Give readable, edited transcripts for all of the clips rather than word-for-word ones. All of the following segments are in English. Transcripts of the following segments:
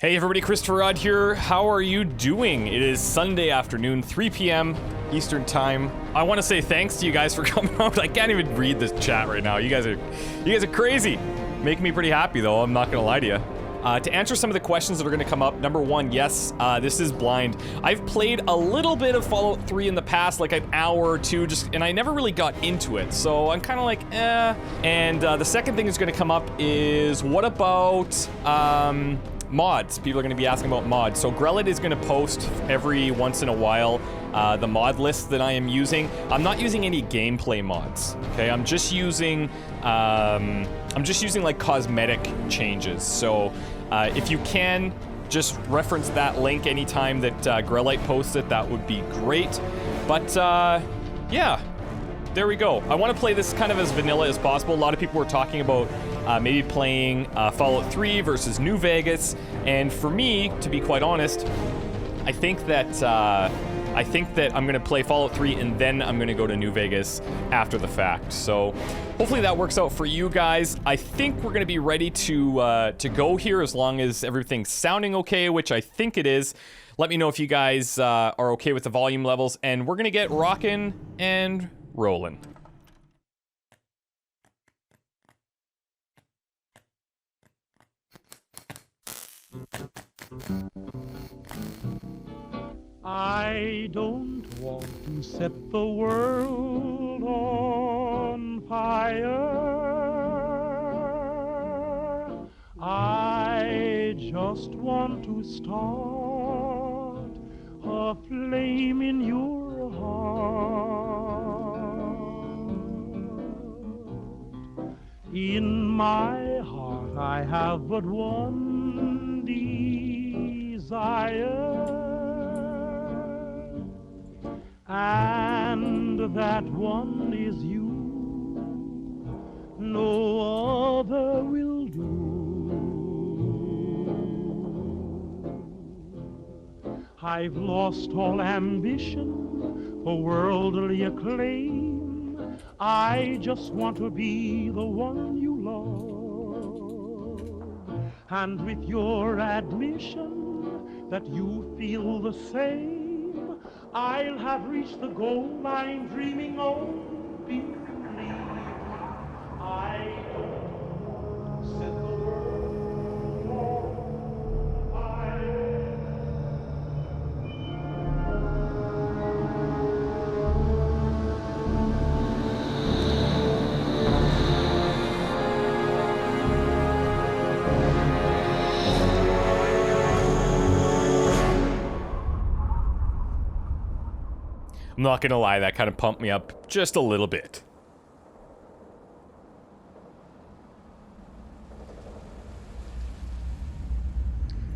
Hey everybody, ChristopherOdd here. How are you doing? It is Sunday afternoon, 3 p.m. Eastern Time. I want to say thanks to you guys for coming out. I can't even read this chat right now. You guys are crazy. Making me pretty happy though, I'm not gonna lie to you. To answer some of the questions that are gonna come up, number one, yes, this is blind. I've played a little bit of Fallout 3 in the past, like an hour or two, and I never really got into it, so I'm kind of like, eh. And the second thing that's gonna come up is, what about, mods. People are going to be asking about mods. So Grellet is going to post every once in a while the mod list that I am using. I'm not using any gameplay mods. Okay, I'm just using like cosmetic changes. So if you can just reference that link anytime that Grelite posts it, that would be great. But yeah. There we go. I want to play this kind of as vanilla as possible. A lot of people were talking about maybe playing Fallout 3 versus New Vegas, and for me, to be quite honest, I think that I'm gonna play Fallout 3 and then I'm gonna go to New Vegas after the fact. So hopefully that works out for you guys. I think we're gonna be ready to go here as long as everything's sounding okay, which I think it is. Let me know if you guys are okay with the volume levels, and we're gonna get rockin' and rolling. I don't want to set the world on fire. I just want to start a flame in your heart. In my heart I have but one desire, and that one is you. No other will do. I've lost all ambition for worldly acclaim. I just want to be the one you love. And with your admission that you feel the same, I'll have reached the goal I'm dreaming of. Believe me, I don't set the world on fire. I'm not gonna lie, that kind of pumped me up just a little bit.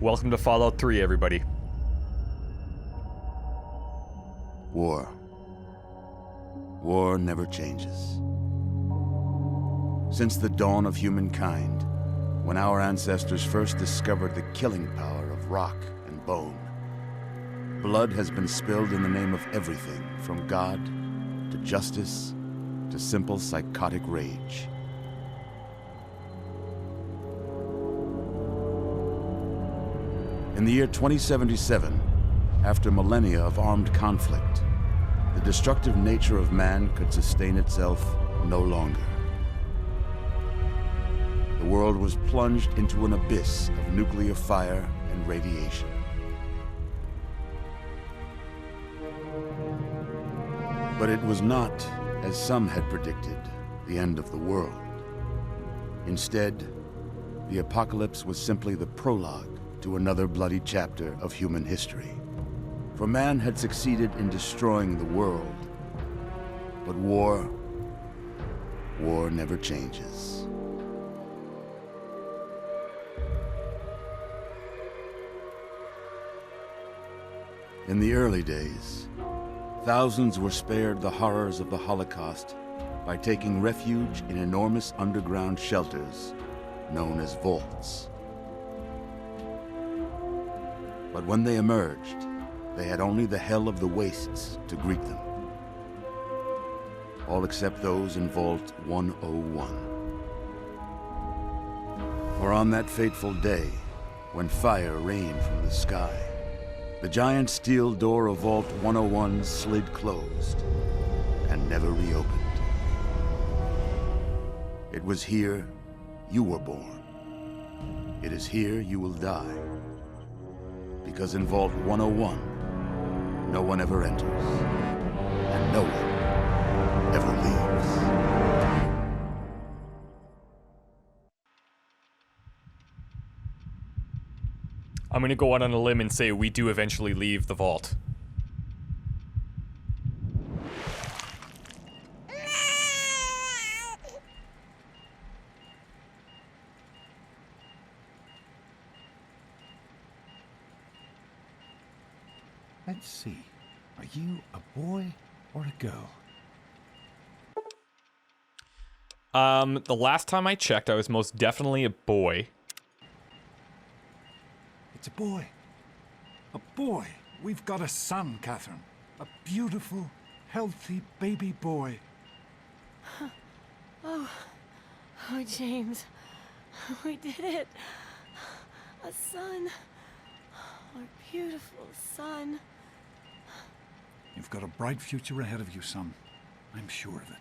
Welcome to Fallout 3, everybody. War. War never changes. Since the dawn of humankind, when our ancestors first discovered the killing power of rock and bone, blood has been spilled in the name of everything from God to justice to simple psychotic rage. In the year 2077, after millennia of armed conflict, the destructive nature of man could sustain itself no longer. The world was plunged into an abyss of nuclear fire and radiation. But it was not, as some had predicted, the end of the world. Instead, the apocalypse was simply the prologue to another bloody chapter of human history. For man had succeeded in destroying the world, but war never changes. In the early days, thousands were spared the horrors of the Holocaust by taking refuge in enormous underground shelters known as vaults. But when they emerged, they had only the hell of the wastes to greet them. All except those in Vault 101. For on that fateful day, when fire rained from the sky. The giant steel door of Vault 101 slid closed and never reopened. It was here you were born. It is here you will die. Because in Vault 101, no one ever enters, and no one ever leaves. I'm gonna go out on a limb and say we do eventually leave the vault. Let's see. Are you a boy or a girl? The last time I checked, I was most definitely a boy. It's a boy. A boy. We've got a son, Catherine. A beautiful, healthy baby boy. Oh, James. We did it. A son. Our beautiful son. You've got a bright future ahead of you, son. I'm sure of it.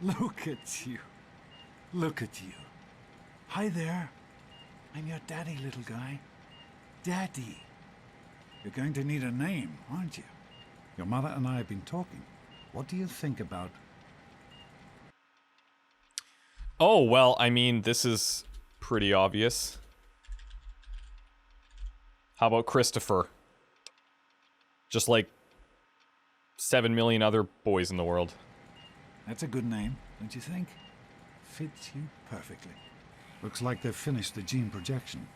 Look at you. Look at you. Hi there. I'm your daddy, little guy. Daddy. You're going to need a name, aren't you? Your mother and I have been talking. What do you think about... Oh, well, I mean, this is pretty obvious. How about Christopher? Just like 7 million other boys in the world. That's a good name, don't you think? Fits you perfectly. Looks like they've finished the gene projection.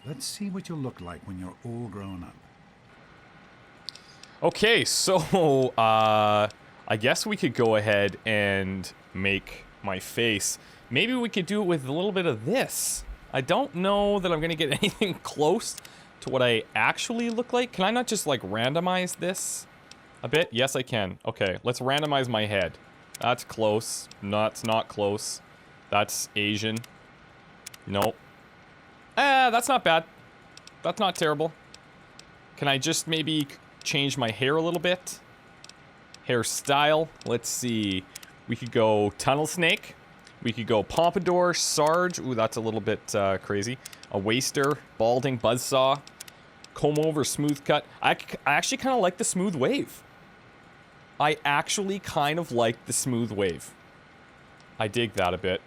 Let's see what you'll look like when you're all grown up. Okay, so, I guess we could go ahead and make my face. Maybe we could do it with a little bit of this. I don't know that I'm gonna get anything close to what I actually look like. Can I not just, like, randomize this a bit? Yes, I can. Okay, let's randomize my head. That's close. No, it's not close. That's Asian. Nope. That's not bad. That's not terrible. Can I just maybe change my hair a little bit? Hairstyle. Let's see. We could go tunnel snake. We could go pompadour, Sarge. Ooh, that's a little bit crazy. A waster, balding, buzzsaw, comb over, smooth cut. I actually kind of like the smooth wave. I actually kind of like the smooth wave. I dig that a bit.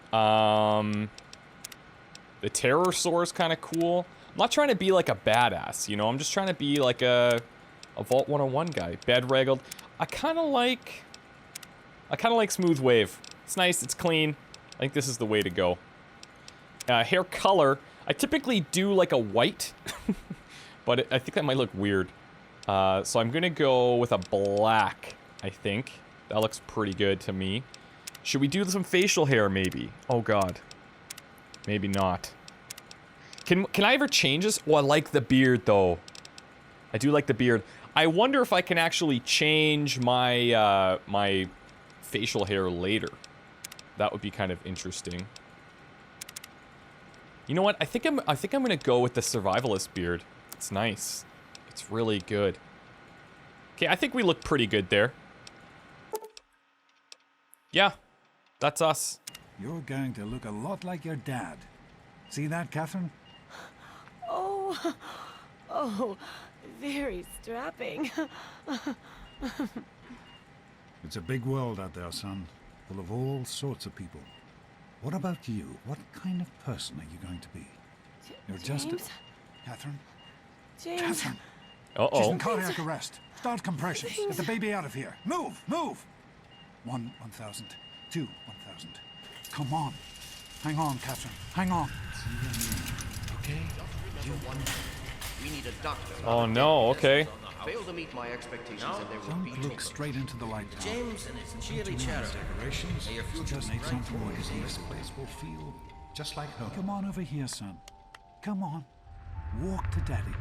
The terror soar is kind of cool. I'm not trying to be like a badass, you know? I'm just trying to be like a Vault 101 guy. Bed regled. I kind of like smooth wave. It's nice, it's clean. I think this is the way to go. Hair color. I typically do like a white, but I think that might look weird. So I'm gonna go with a black, I think. That looks pretty good to me. Should we do some facial hair, maybe? Oh, God. Maybe not. Can I ever change this? Oh, I like the beard, though. I do like the beard. I wonder if I can actually change my, my facial hair later. That would be kind of interesting. You know what? I think I'm gonna go with the survivalist beard. It's nice. It's really good. Okay, I think we look pretty good there. Yeah, that's us. You're going to look a lot like your dad. See that, Catherine? Oh, very strapping. It's a big world out there, son. Full of all sorts of people. What about you? What kind of person are you going to be? You're just a... Catherine? James. Catherine! Uh-oh. She's in cardiac arrest. Start compressions. Get the baby out of here. Move! Move! 1,000. 2, 1,000. Come on. Hang on, Catherine. Hang on. Okay? We need a doctor. Oh no, okay. Fail to meet my expectations and there will be Don't look straight into the light, pal. James and his cheery chatter. Decorations. May your future Just be make bright. something like this place will feel just like home. Come on over here, son. Come on. Walk to daddy.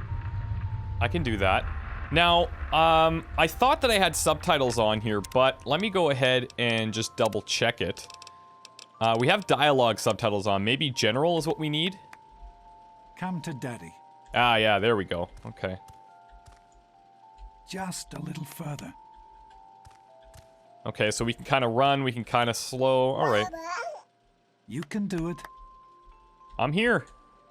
I can do that. Now, I thought that I had subtitles on here, but let me go ahead and just double check it. We have dialogue subtitles on. Maybe general is what we need? Come to Daddy. Ah, yeah, there we go. Okay. Just a little further. Okay, so we can kind of run, we can kind of slow. All right. You can do it. I'm here.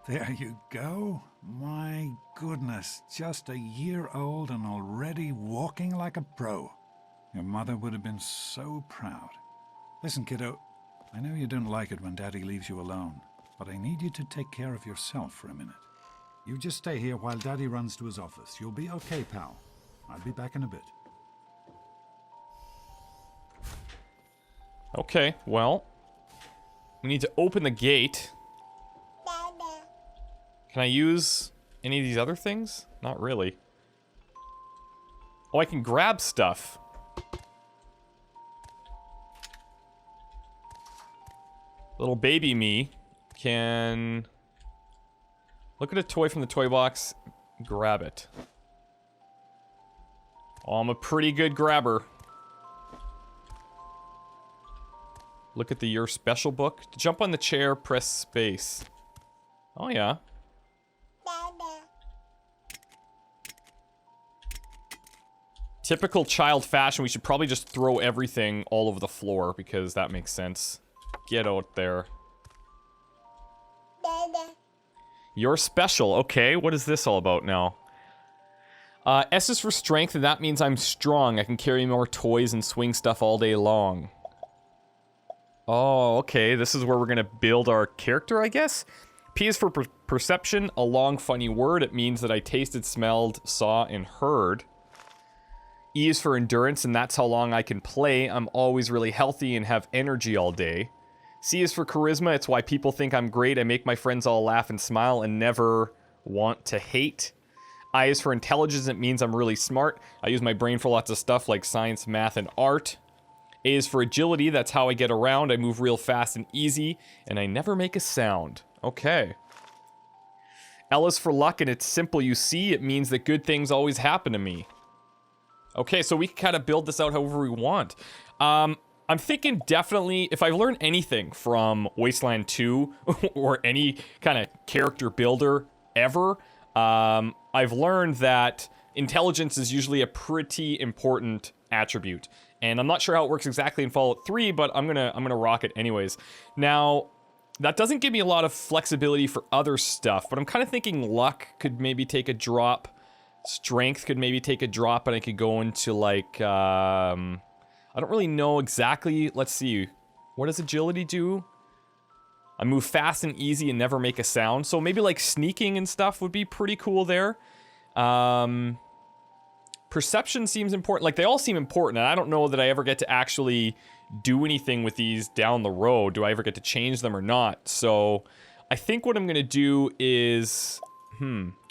There you go. My goodness, just a year old and already walking like a pro. Your mother would have been so proud. Listen, kiddo, I know you don't like it when Daddy leaves you alone, but I need you to take care of yourself for a minute. You just stay here while Daddy runs to his office. You'll be okay, pal. I'll be back in a bit. Okay, well, we need to open the gate. Can I use any of these other things? Not really. Oh, I can grab stuff. Little baby me can look at a toy from the toy box, grab it. Oh, I'm a pretty good grabber. Look at the Your Special book. To jump on the chair, press space. Oh, yeah. Typical child fashion, we should probably just throw everything all over the floor because that makes sense. Get out there. You're special. Okay, what is this all about now? S is for strength, and that means I'm strong. I can carry more toys and swing stuff all day long. Oh, okay. This is where we're gonna build our character, I guess? P is for perception, a long, funny word. It means that I tasted, smelled, saw, and heard. E is for endurance, and that's how long I can play. I'm always really healthy and have energy all day. C is for charisma. It's why people think I'm great. I make my friends all laugh and smile and never want to hate. I is for intelligence. It means I'm really smart. I use my brain for lots of stuff like science, math, and art. A is for agility. That's how I get around. I move real fast and easy, and I never make a sound. Okay. L is for luck, and it's simple. You see, it means that good things always happen to me. Okay, so we can kind of build this out however we want. I'm thinking definitely, if I've learned anything from Wasteland 2, or any kind of character builder ever, I've learned that intelligence is usually a pretty important attribute. And I'm not sure how it works exactly in Fallout 3, but I'm gonna rock it anyways. Now, that doesn't give me a lot of flexibility for other stuff, but I'm kind of thinking luck could maybe take a drop. Strength could maybe take a drop, and I could go into, like, I don't really know exactly. Let's see. What does agility do? I move fast and easy and never make a sound. So maybe, like, sneaking and stuff would be pretty cool there. Perception seems important. Like, they all seem important, and I don't know that I ever get to actually do anything with these down the road. Do I ever get to change them or not? So I think what I'm going to do is...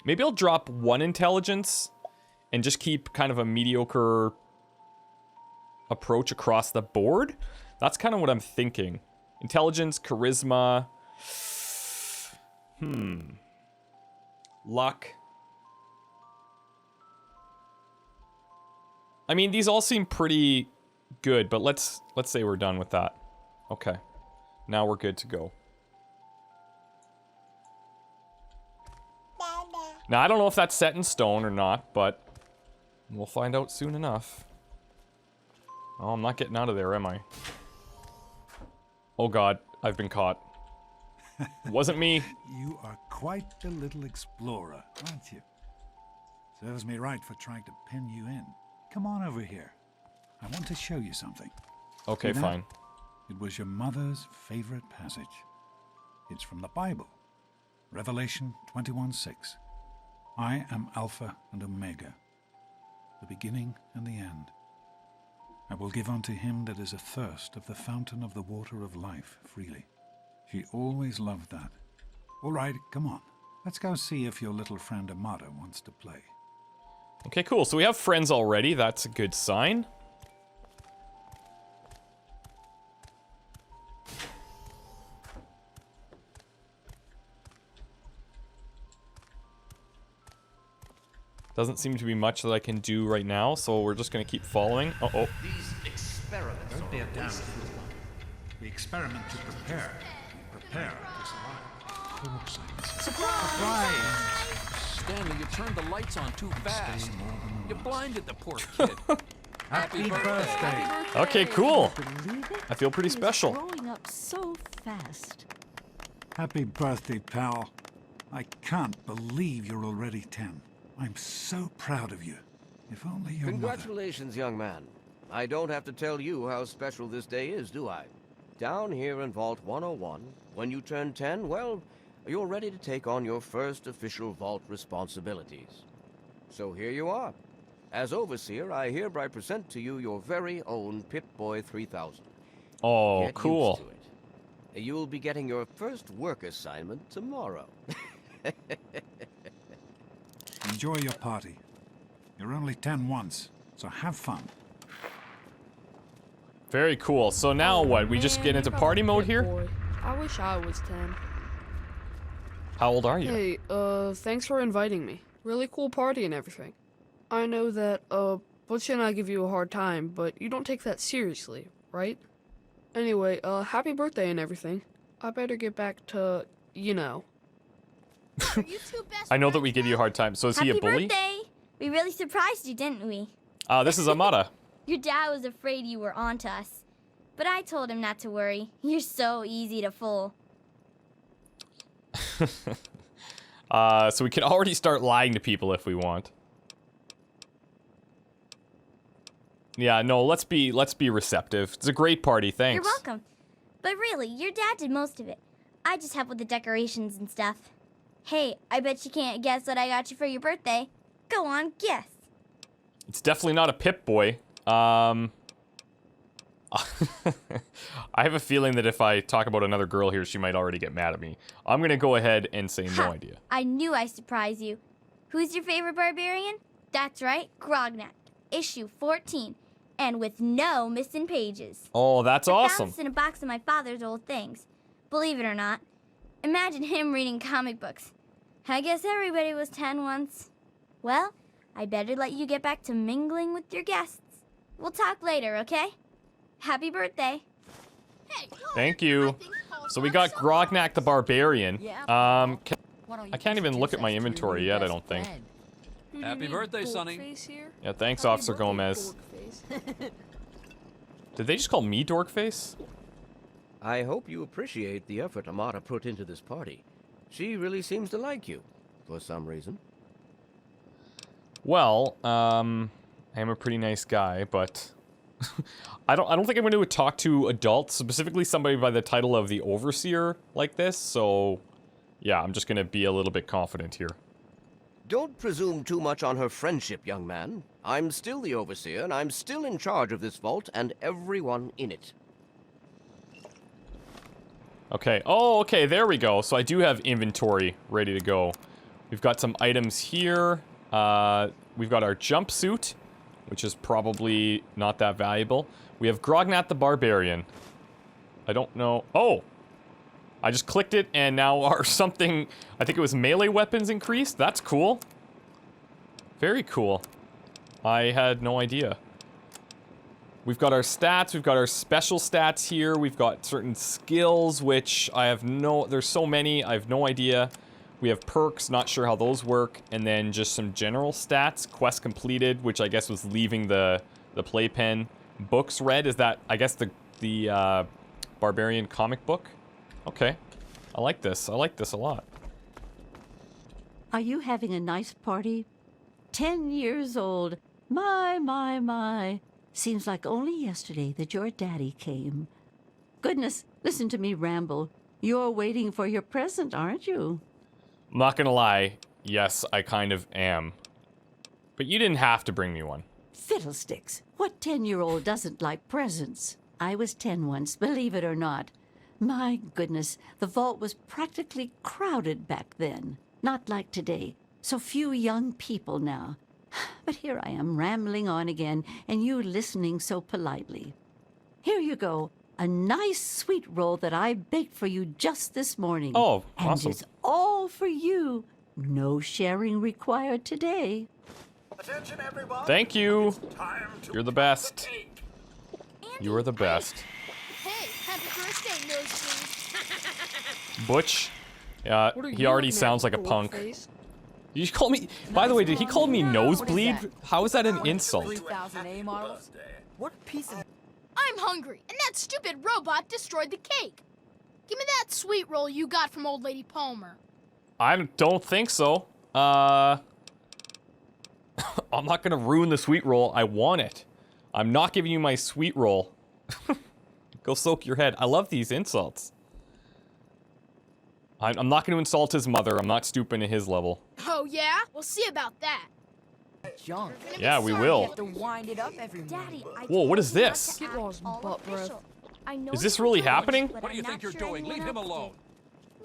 maybe I'll drop one intelligence and just keep kind of a mediocre approach across the board. That's kind of what I'm thinking. Intelligence, charisma. Luck. I mean, these all seem pretty good, but let's say we're done with that. Okay. Now we're good to go. Now, I don't know if that's set in stone or not, but we'll find out soon enough. Oh, I'm not getting out of there, am I? Oh god, I've been caught. It wasn't me. You are quite the little explorer, aren't you? Serves me right for trying to pin you in. Come on over here. I want to show you something. Okay, See that? fine. It was your mother's favorite passage. It's from the Bible. Revelation 21:6. I am Alpha and Omega, the beginning and the end. I will give unto him that is athirst of the fountain of the water of life freely. She always loved that. All right, come on. Let's go see if your little friend Amada wants to play. Okay, cool. So we have friends already. That's a good sign. Doesn't seem to be much that I can do right now, so we're just going to keep following. Uh-oh. These experiments Don't are be a a damn waste fool. We experiment to prepare. We prepare to survive. Stanley, you turned the lights on too fast. You blinded the poor kid. Happy birthday. Okay, cool. Believe it? I feel pretty He was special. growing up so fast. Happy birthday, pal. I can't believe you're already 10. I'm so proud of you. If only your mother... Congratulations, young man. I don't have to tell you how special this day is, do I? Down here in Vault 101, when you turn 10, well, you're ready to take on your first official Vault responsibilities. So here you are. As Overseer, I hereby present to you your very own Pip-Boy 3000. Oh, Get cool. used to it. You'll be getting your first work assignment tomorrow. Enjoy your party. You're only 10 once, so have fun. Very cool. So now what? We just get into party mode here? Boy. I wish I was 10. How old are you? Hey, thanks for inviting me. Really cool party and everything. I know that, Butch and I give you a hard time, but you don't take that seriously, right? Anyway, happy birthday and everything. I better get back to, you know. I know that we give you a hard time. So is he a bully? Happy birthday! We really surprised you, didn't we? This is Amada. Your dad was afraid you were onto us. But I told him not to worry. You're so easy to fool. So we can already start lying to people if we want. Yeah, no, let's be receptive. It's a great party, thanks. You're welcome. But really, your dad did most of it. I just help with the decorations and stuff. Hey, I bet you can't guess what I got you for your birthday. Go on, guess. It's definitely not a Pip-Boy. I have a feeling that if I talk about another girl here, she might already get mad at me. I'm gonna go ahead and say no idea. I knew I'd surprise you. Who's your favorite barbarian? That's right, Grognak. Issue 14. And with no missing pages. Oh, that's I awesome. found this in a box of my father's old things. Believe it or not. Imagine him reading comic books. I guess everybody was 10 once. Well, I better let you get back to mingling with your guests. We'll talk later, okay? Happy birthday. Thank you. So we got Grognak the Barbarian. I can't even look at my inventory yet, I don't think. Happy birthday, Sonny. Yeah, thanks, Officer Gomez. Did they just call me Dorkface? I hope you appreciate the effort Amada put into this party. She really seems to like you, for some reason. Well, I am a pretty nice guy, but I don't think I'm going to talk to adults, specifically somebody by the title of the Overseer like this, so yeah, I'm just going to be a little bit confident here. Don't presume too much on her friendship, young man. I'm still the Overseer, and I'm still in charge of this vault and everyone in it. Okay, oh, okay, there we go. So I do have inventory ready to go. We've got some items here. We've got our jumpsuit, which is probably not that valuable. We have Grognak the Barbarian. I don't know. Oh! I just clicked it, and now our something, I think it was melee weapons increased. That's cool. Very cool. I had no idea. We've got our stats, we've got our special stats here, we've got certain skills, which I have no, there's so many, I have no idea. We have perks, not sure how those work, and then just some general stats. Quest completed, which I guess was leaving the playpen. Books read, is that, I guess, the Barbarian comic book? Okay. I like this a lot. Are you having a nice party? 10 years old. My. Seems like only yesterday that your daddy came. Goodness, listen to me ramble. You're waiting for your present, aren't you? I'm not gonna lie, yes, I kind of am. But you didn't have to bring me one. Fiddlesticks. What 10-year-old doesn't like presents? I was 10 once, believe it or not. My goodness, the vault was practically crowded back then. Not like today. So few young people now. But here I am rambling on again, and you listening so politely. Here you go. A nice sweet roll that I baked for you just this morning. Oh, awesome. And it's all for you. No sharing required today. Attention, everyone. Thank you. It's time to You're the best. You are the best. Hey, happy birthday, Nosebleed. Butch, Yeah, What are he you already looking at, sounds like a little punk. face? Did you call me? By the way, did he call me nosebleed? What is How is that an insult? 3000 A models? What piece of... I'm hungry, and that stupid robot destroyed the cake. Give me that sweet roll you got from old lady Palmer. I don't think so. I'm not gonna ruin the sweet roll. I want it. I'm not giving you my sweet roll. Go soak your head. I love these insults. I'm not gonna insult his mother. I'm not stooping to his level. Oh, yeah? We'll see about that. Junk. Yeah, we You will. have to wind it up every Daddy, I Whoa, what told is you not this? to Get act lost, all butt breath. official. I know Is this you really were told, happening? but What do you I'm think not you're sure doing? Leave anyone him else alone.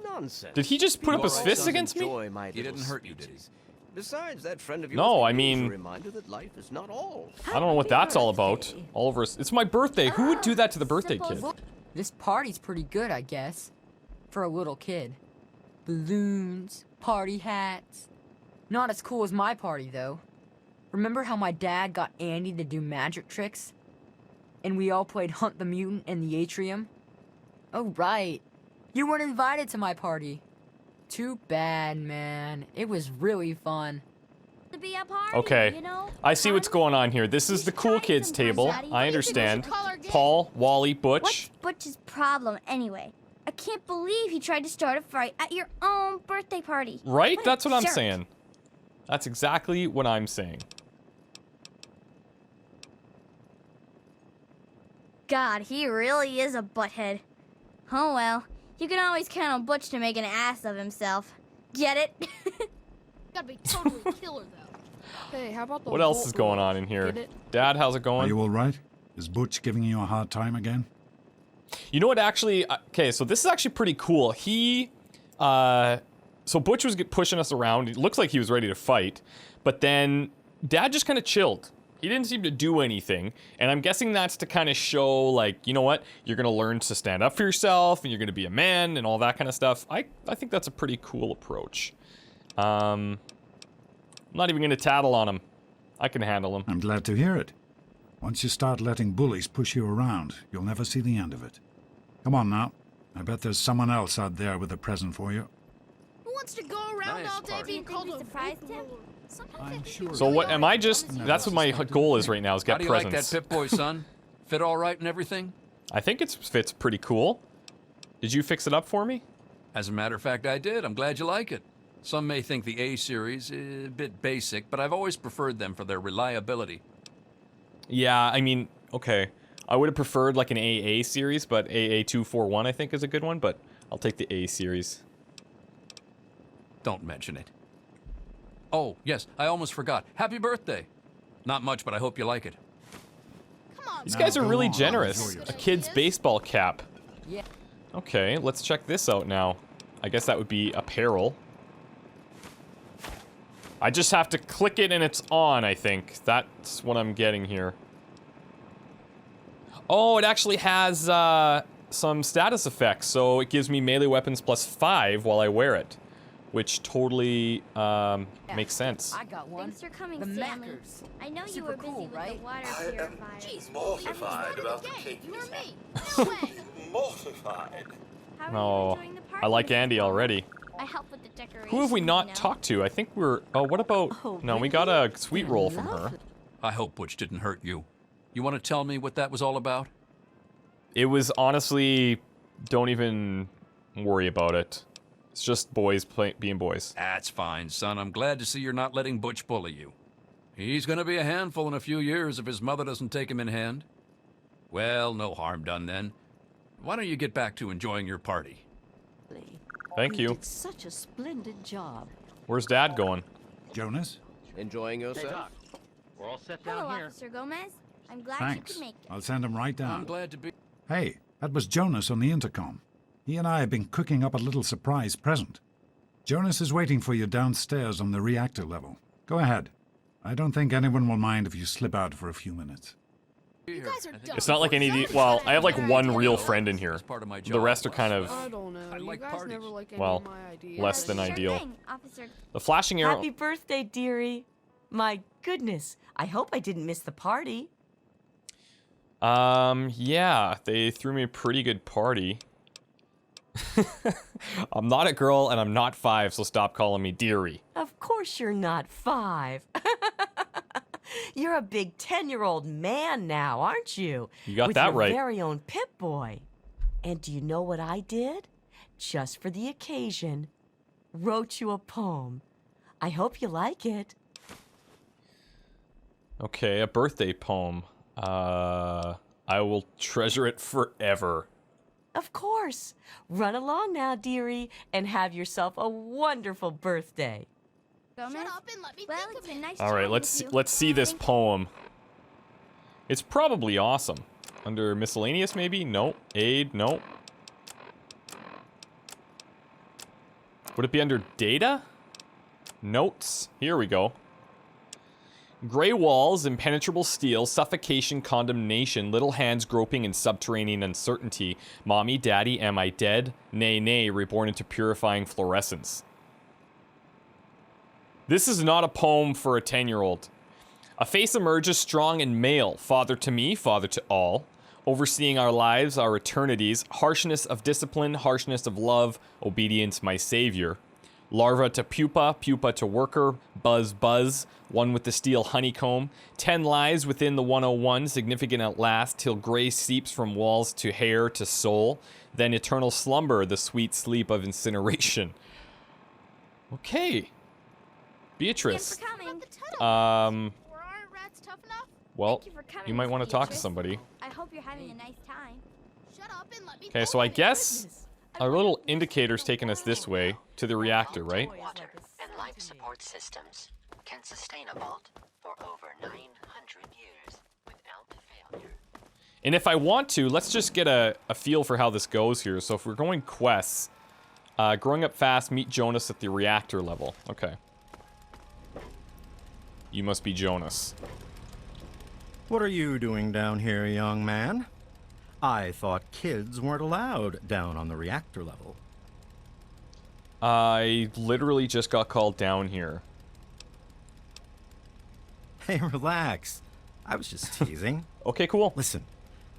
Nonsense. Did he just put up his You all fists son against me? enjoy my He didn't little hurt you, did he? speeches. Besides, that friend of yours No, I could use mean- a reminder that life is not all. I don't know what that's all about. Oliver, it's my birthday. Who would do that to the birthday kid? This party's pretty good, I guess. For a little kid. Balloons, party hats. Not as cool as my party, though. Remember how my dad got Andy to do magic tricks? And we all played Hunt the Mutant in the atrium? Oh, right. You weren't invited to my party. Too bad, man. It was really fun. To be a party, Okay, you know? I see what's Fun. going on here. This is the cool kids table. I understand. Paul, Wally, Butch. What's Butch's problem anyway? I can't believe he tried to start a fight at your own birthday party. Right? What a That's what I'm jerk. saying. That's exactly what I'm saying. God, he really is a butthead. Oh well, you can always count on Butch to make an ass of himself. Get it? Gotta be totally killer, though. Hey, how about the What else Volt is going roll? on in here? Get it? Dad, how's it Are going? you all right? Is Butch giving you a hard time again? You know what, actually, okay, so this is actually pretty cool. So Butch was pushing us around. It looks like he was ready to fight, but then Dad just kind of chilled. He didn't seem to do anything, and I'm guessing that's to kind of show, like, you know what, you're gonna learn to stand up for yourself, and you're gonna be a man, and all that kind of stuff. I think that's a pretty cool approach. I'm not even gonna tattle on him. I can handle him. I'm glad to hear it. Once you start letting bullies push you around, you'll never see the end of it. Come on now. I bet there's someone else out there with a present for you. Who wants to go around Nice all day party. being called a surprised him? vocal? Sometimes I think sure. you So really what, are am I a just, dummy. that's what my goal is right now, is How get do you presents. like that Pip-Boy, son? Fit all right and everything? I think it fits pretty cool. Did you fix it up for me? As a matter of fact, I did. I'm glad you like it. Some may think the A series is a bit basic, but I've always preferred them for their reliability. Yeah, I mean, okay. I would have preferred like an AA series, but AA241 I think is a good one, but I'll take the A series. Don't mention it. Oh, yes, I almost forgot. Happy birthday. Not much, but I hope you like it. Come on, These Now guys are go really on, generous. enjoy A kid's baseball cap. Yeah. Okay, let's check this out now. I guess that would be apparel. I just have to click it and it's on, I think. That's what I'm getting here. Oh, it actually has some status effects, so it gives me melee weapons +5 while I wear it, which totally makes sense. I got one. Thanks for coming, The Sammy. Mackers. I know you Super were busy cool, with right? the water I am purifier. Jeez, mortified about the game. cake You or mishap. me? No way. Mortified. How are you Oh, enjoying the party, I like Mrs. Andy Palmer? already. I help with the decorations. Who have we not you know. talked to? I think we're... Oh, what about... Oh, No, we really? got a sweet roll from her. Lovely. I hope Butch didn't hurt you. You want to tell me what that was all about? It was honestly... Don't even worry about it. It's just boys being boys. That's fine, son. I'm glad to see you're not letting Butch bully you. He's gonna be a handful in a few years if his mother doesn't take him in hand. Well, no harm done then. Why don't you get back to enjoying your party? Thank You you. did such a splendid job. Where's Dad going? Jonas? Enjoying yourself? We're all set Hello, down here. Officer Gomez. I'm glad Thanks. you could make it. I'll send him right I'm down. glad to be... Hey, that was Jonas on the intercom. He and I have been cooking up a little surprise present. Jonas is waiting for you downstairs on the reactor level. Go ahead. I don't think anyone will mind if you slip out for a few minutes. You guys are dumb. It's not like any of the... Well, I have like one real friend in here. That's part of my The job. rest are kind I of don't know. I You like guys parties. never like any Well, of my ideas. less than Sure ideal. thing, Officer. The flashing arrow... Happy birthday, dearie. My goodness. I hope I didn't miss the party. Yeah, they threw me a pretty good party. I'm not a girl and I'm not 5, so stop calling me dearie. Of course you're not 5. You're a big 10-year-old man now, aren't you? You got with that your right. very own Pip-Boy. And do you know what I did? Just for the occasion, wrote you a poem. I hope you like it. Okay, a birthday poem. I will treasure it forever. Of course. Run along now, dearie, and have yourself a wonderful birthday. Gomez? Shut up and let me Well, think it's of been it. nice All right, chatting let's with you. let's see this poem. It's probably awesome. Under miscellaneous, maybe? No. Aid? No. Would it be under data? Notes? Here we go. Gray walls, impenetrable steel, suffocation, condemnation, little hands groping in subterranean uncertainty. Mommy, daddy, am I dead? Nay, nay, reborn into purifying fluorescence. This is not a poem for a 10-year-old. A face emerges strong and male, father to me, father to all, overseeing our lives, our eternities, harshness of discipline, harshness of love, obedience, my savior. Larva to pupa, pupa to worker, buzz, buzz, one with the steel honeycomb. 10 lies within the 101, significant at last, till gray seeps from walls to hair to soul, then eternal slumber, the sweet sleep of incineration. Okay. Beatrice. Thanks for coming. Were Iron Rats tough enough? Well, Thank you for coming, you might want to talk to Beatrice. somebody. I hope you're having a nice time. Shut up and let me Okay, think so I of it. guess our little indicator's taking us this way to the reactor, right? Water and life support systems can sustain a vault for over 900 years without failure. And if I want to, let's just get a feel for how this goes here. So if we're going quests, growing up fast, meet Jonas at the reactor level. Okay. You must be Jonas. What are you doing down here, young man? I thought kids weren't allowed down on the reactor level. I literally just got called down here. Hey, relax. I was just teasing. Okay, cool. Listen,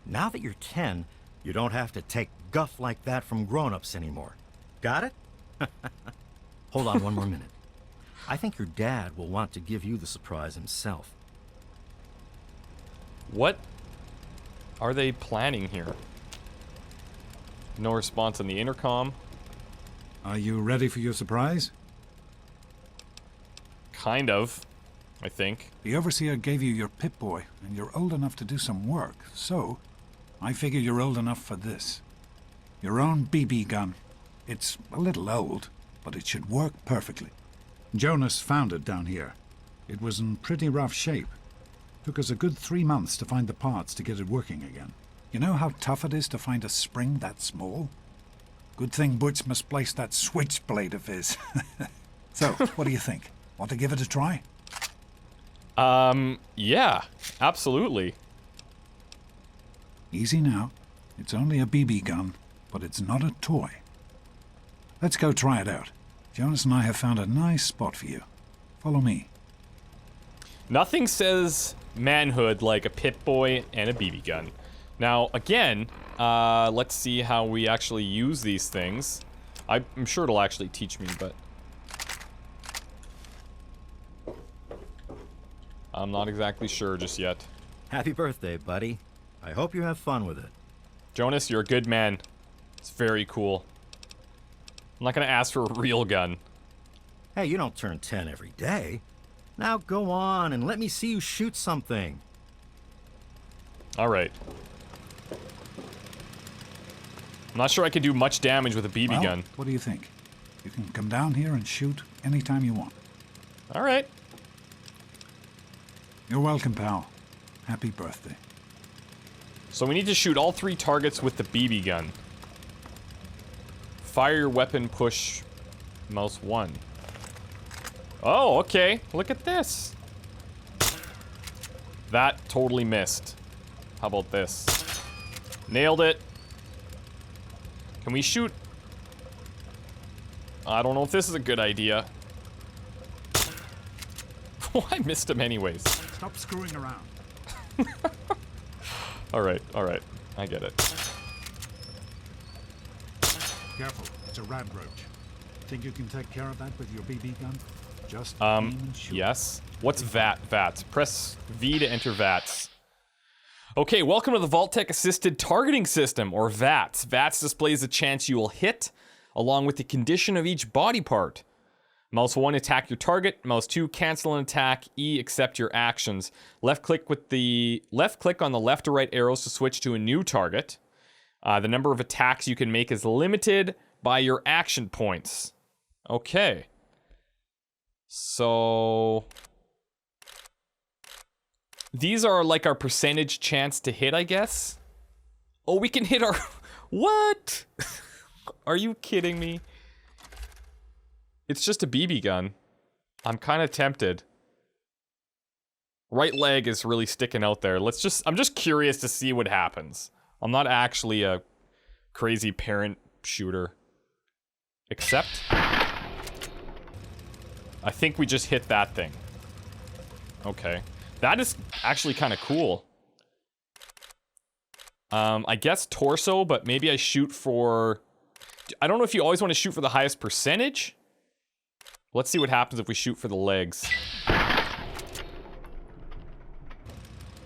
now that you're 10, you don't have to take guff like that from grown-ups anymore. Got it? Hold on one more minute. I think your dad will want to give you the surprise himself. What are they planning here? No response on the intercom. Are you ready for your surprise? Kind of, I think. The Overseer gave you your Pip-Boy, and you're old enough to do some work, so I figure you're old enough for this. Your own BB gun. It's a little old, but it should work perfectly. Jonas found it down here. It was in pretty rough shape. Took us a good 3 months to find the parts to get it working again. You know how tough it is to find a spring that small? Good thing Butch misplaced that switchblade of his. So, what do you think? Want to give it a try? Yeah, absolutely. Easy now. It's only a BB gun, but it's not a toy. Let's go try it out. Jonas and I have found a nice spot for you. Follow me. Nothing says manhood like a Pip-Boy and a BB gun. Now, again, let's see how we actually use these things. I'm sure it'll actually teach me, but I'm not exactly sure just yet. Happy birthday, buddy. I hope you have fun with it. Jonas, you're a good man. It's very cool. I'm not gonna ask for a real gun. Hey, you don't turn 10 every day. Now go on and let me see you shoot something. All right. I'm not sure I could do much damage with a BB Well, gun. what do you think? You can come down here and shoot anytime you want. All right. You're welcome, pal. Happy birthday. So we need to shoot all 3 targets with the BB gun. Fire your weapon, push mouse 1. Oh, okay. Look at this. That totally missed. How about this? Nailed it. Can we shoot? I don't know if this is a good idea. Oh, I missed him anyways. Stop screwing around. All right. I get it. Careful, it's a rad roach. Think you can take care of that with your BB gun? Just aim and shoot. Yes. What's VATS? Press V to enter VATS. Okay, welcome to the Vault-Tec Assisted Targeting System, or VATS. VATS displays the chance you will hit, along with the condition of each body part. Mouse 1, attack your target. Mouse 2, cancel an attack. E, accept your actions. Left click on the left or right arrows to switch to a new target. The number of attacks you can make is limited by your action points. Okay. So these are like our percentage chance to hit, I guess. Oh, we can hit our... What? Are you kidding me? It's just a BB gun. I'm kind of tempted. Right leg is really sticking out there. I'm just curious to see what happens. I'm not actually a crazy parent shooter. Except... I think we just hit that thing. Okay. That is actually kind of cool. I guess torso, but maybe I shoot for... I don't know if you always want to shoot for the highest percentage. Let's see what happens if we shoot for the legs.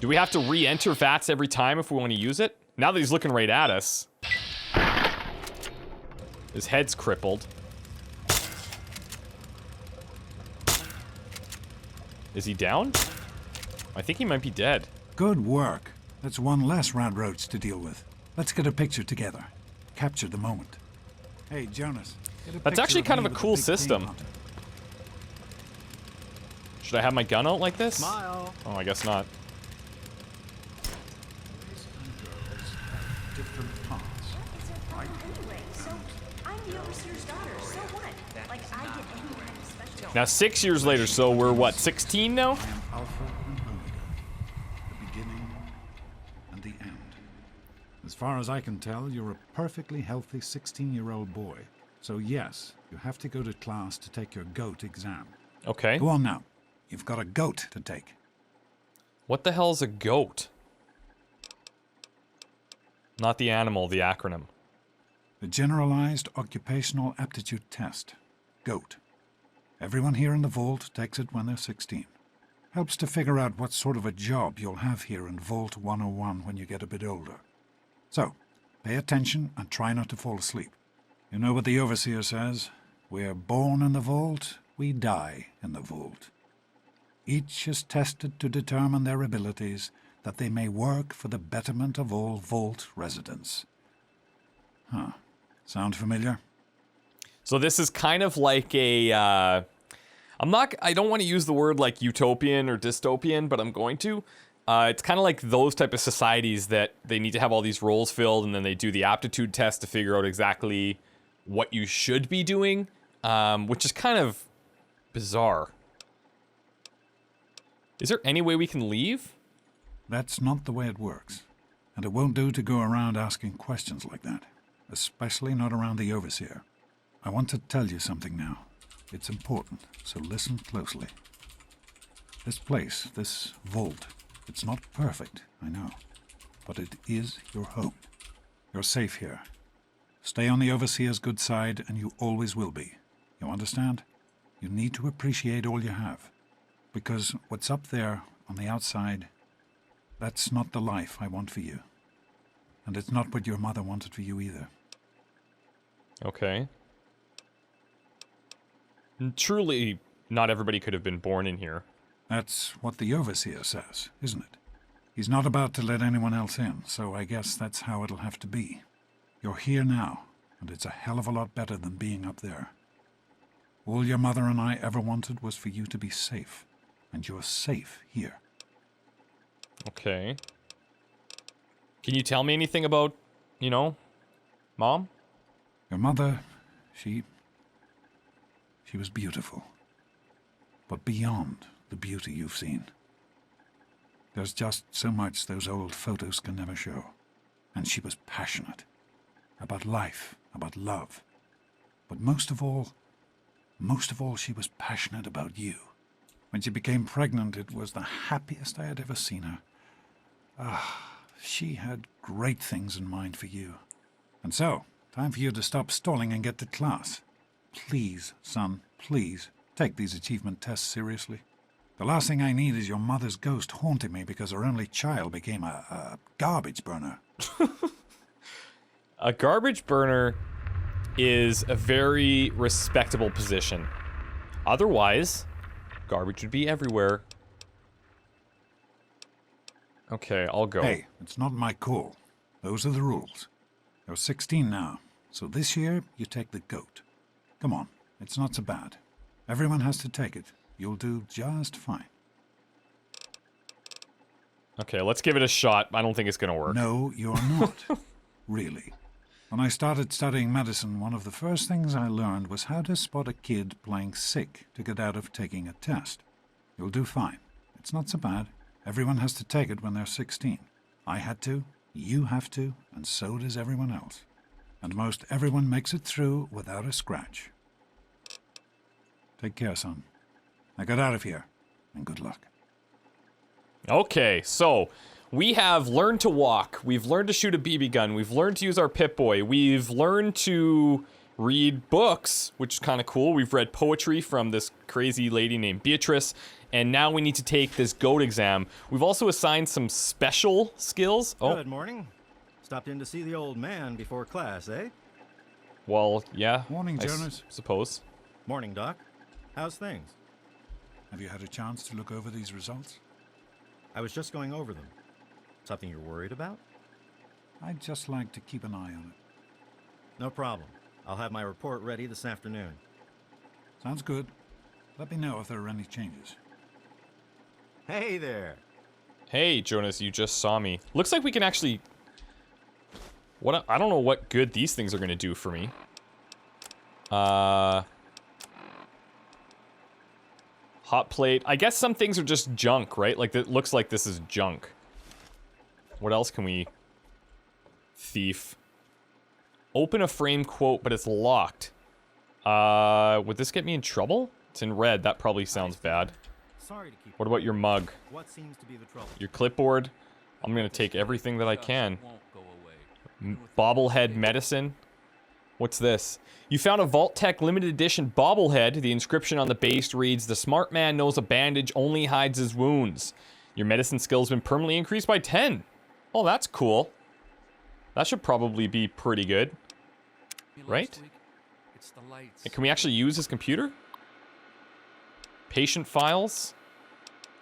Do we have to re-enter VATS every time if we want to use it? Now that he's looking right at us. His head's crippled. Is he down? I think he might be dead. Good work. That's one less rad roach to deal with. Let's get a picture together. Capture the moment. Hey, Jonas. That's actually kind of a cool system. Should I have my gun out like this? Smile. Oh, I guess not. Now 6 years later, so we're what, 16 now? Alpha and Omega. The beginning and the end. As far as I can tell, you're a perfectly healthy 16-year-old boy. So yes, you have to go to class to take your GOAT exam. Okay. Go on now. You've got a GOAT to take. What the hell is a GOAT? Not the animal, the acronym. The Generalized Occupational Aptitude Test. GOAT. Everyone here in the Vault takes it when they're 16. Helps to figure out what sort of a job you'll have here in Vault 101 when you get a bit older. So, pay attention and try not to fall asleep. You know what the Overseer says? We're born in the Vault, we die in the Vault. Each is tested to determine their abilities, that they may work for the betterment of all Vault residents. Huh. Sound familiar? So this is kind of like a, I don't want to use the word like utopian or dystopian, but I'm going to. It's kind of like those type of societies that they need to have all these roles filled and then they do the aptitude test to figure out exactly what you should be doing, which is kind of bizarre. Is there any way we can leave? That's not the way it works. And it won't do to go around asking questions like that, especially not around the Overseer. I want to tell you something now. It's important, so listen closely. This place, this vault, it's not perfect, I know, but it is your home. You're safe here. Stay on the Overseer's good side, and you always will be. You understand? You need to appreciate all you have, because what's up there on the outside, that's not the life I want for you. And it's not what your mother wanted for you either. Okay. Truly, not everybody could have been born in here. That's what the Overseer says, isn't it? He's not about to let anyone else in, so I guess that's how it'll have to be. You're here now, and it's a hell of a lot better than being up there. All your mother and I ever wanted was for you to be safe, and you're safe here. Okay. Can you tell me anything about, Mom? Your mother, she was beautiful. But beyond the beauty you've seen. There's just so much those old photos can never show. And she was passionate. About life, about love. But most of all, she was passionate about you. When she became pregnant, it was the happiest I had ever seen her. She had great things in mind for you. And so, Time for you to stop stalling and get to class. Please, son, please, take these achievement tests seriously. The last thing I need is your mother's ghost haunting me because her only child became a garbage burner. A garbage burner is a very respectable position. Otherwise, garbage would be everywhere. Okay, I'll go. Hey, it's not my call. Those are the rules. You're 16 now, so this year you take the goat. Come on, it's not so bad. Everyone has to take it. You'll do just fine. Okay, let's give it a shot. I don't think it's gonna work. No, you're not. Really. When I started studying medicine, one of the first things I learned was how to spot a kid playing sick to get out of taking a test. You'll do fine. It's not so bad. Everyone has to take it when they're 16. I had to, you have to, and so does everyone else. And most everyone makes it through without a scratch. Take care, son. Now get out of here, and good luck. Okay, so we have learned to walk. We've learned to shoot a BB gun. We've learned to use our Pip-Boy. We've learned to read books, which is kind of cool. We've read poetry from this crazy lady named Beatrice. And now we need to take this GOAT exam. We've also assigned some special skills. Oh. Good morning. Stopped in to see the old man before class, eh? Well, yeah. Morning, Jonas. Suppose. Morning, Doc. How's things? Have you had a chance to look over these results? I was just going over them. Something you're worried about? I'd just like to keep an eye on it. No problem. I'll have my report ready this afternoon. Sounds good. Let me know if there are any changes. Hey there. Hey, Jonas, you just saw me. Looks like we can actually... What? I don't know what good these things are going to do for me. Hot plate. I guess some things are just junk, right? Like, it looks like this is junk. What else can we... Thief. Open a frame quote, but it's locked. Would this get me in trouble? It's in red. That probably sounds bad. Sorry to keep What about your mug? What seems to be the trouble? Your clipboard? I'm gonna take everything that I can. Bobblehead medicine? What's this? You found a Vault Tech limited edition bobblehead. The inscription on the base reads, "The smart man knows a bandage only hides his wounds." Your medicine skill's been permanently increased by 10. Oh, that's cool. That should probably be pretty good. Right? And can we actually use his computer? Patient files?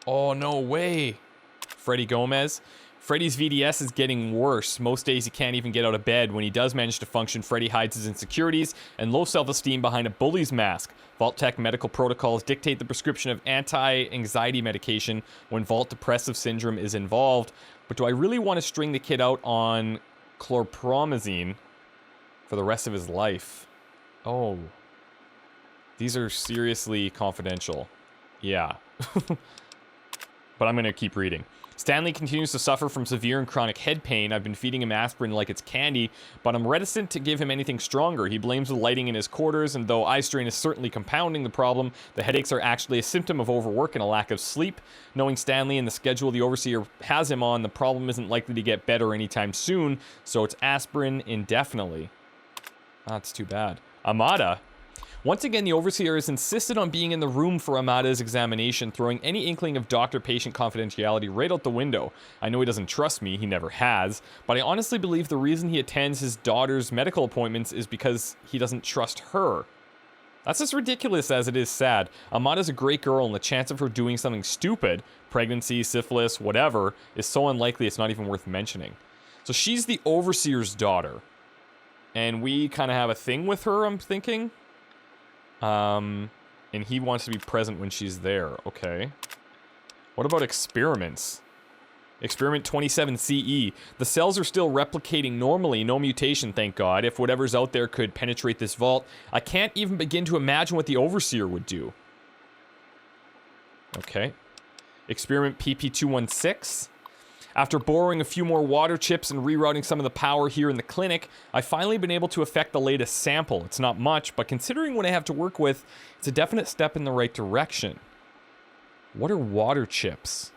Oh, no way. Freddy Gomez. Freddy's VDS is getting worse. Most days he can't even get out of bed. When he does manage to function, Freddy hides his insecurities and low self-esteem behind a bully's mask. Vault Tech medical protocols dictate the prescription of anti-anxiety medication when Vault depressive syndrome is involved. But do I really want to string the kid out on chlorpromazine for the rest of his life? Oh. These are seriously confidential. Yeah. But I'm going to keep reading. Stanley continues to suffer from severe and chronic head pain. I've been feeding him aspirin like it's candy, but I'm reticent to give him anything stronger. He blames the lighting in his quarters, and though eye strain is certainly compounding the problem, the headaches are actually a symptom of overwork and a lack of sleep. Knowing Stanley and the schedule the overseer has him on, the problem isn't likely to get better anytime soon, so it's aspirin indefinitely. That's too bad. Amada. Once again, the overseer has insisted on being in the room for Amada's examination, throwing any inkling of doctor-patient confidentiality right out the window. I know he doesn't trust me, he never has, but I honestly believe the reason he attends his daughter's medical appointments is because he doesn't trust her. That's as ridiculous as it is sad. Amada's a great girl, and the chance of her doing something stupid, pregnancy, syphilis, whatever, is so unlikely it's not even worth mentioning. So she's the overseer's daughter, and we kind of have a thing with her, I'm thinking. And he wants to be present when she's there. Okay. What about experiments? Experiment 27 CE. The cells are still replicating normally. No mutation, thank God. If whatever's out there could penetrate this vault, I can't even begin to imagine what the overseer would do. Okay. Experiment PP216. After borrowing a few more water chips and rerouting some of the power here in the clinic, I've finally been able to affect the latest sample. It's not much, but considering what I have to work with, it's a definite step in the right direction. What are water chips?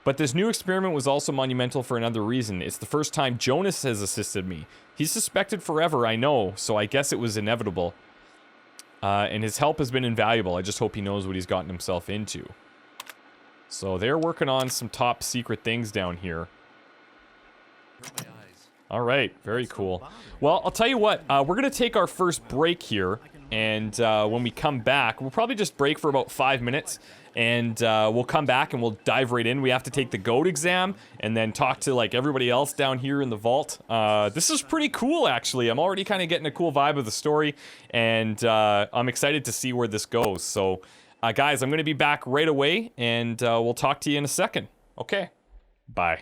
But this new experiment was also monumental for another reason. It's the first time Jonas has assisted me. He's suspected forever, I know, so I guess it was inevitable. And his help has been invaluable. I just hope he knows what he's gotten himself into. So they're working on some top secret things down here. All right, very cool. Well, I'll tell you what, we're going to take our first break here, and when we come back, we'll probably just break for about 5 minutes, and we'll come back and we'll dive right in. We have to take the GOAT exam, and then talk to, like, everybody else down here in the vault. This is pretty cool, actually. I'm already kind of getting a cool vibe of the story, and I'm excited to see where this goes. So, guys, I'm going to be back right away, and we'll talk to you in a second. Okay, bye.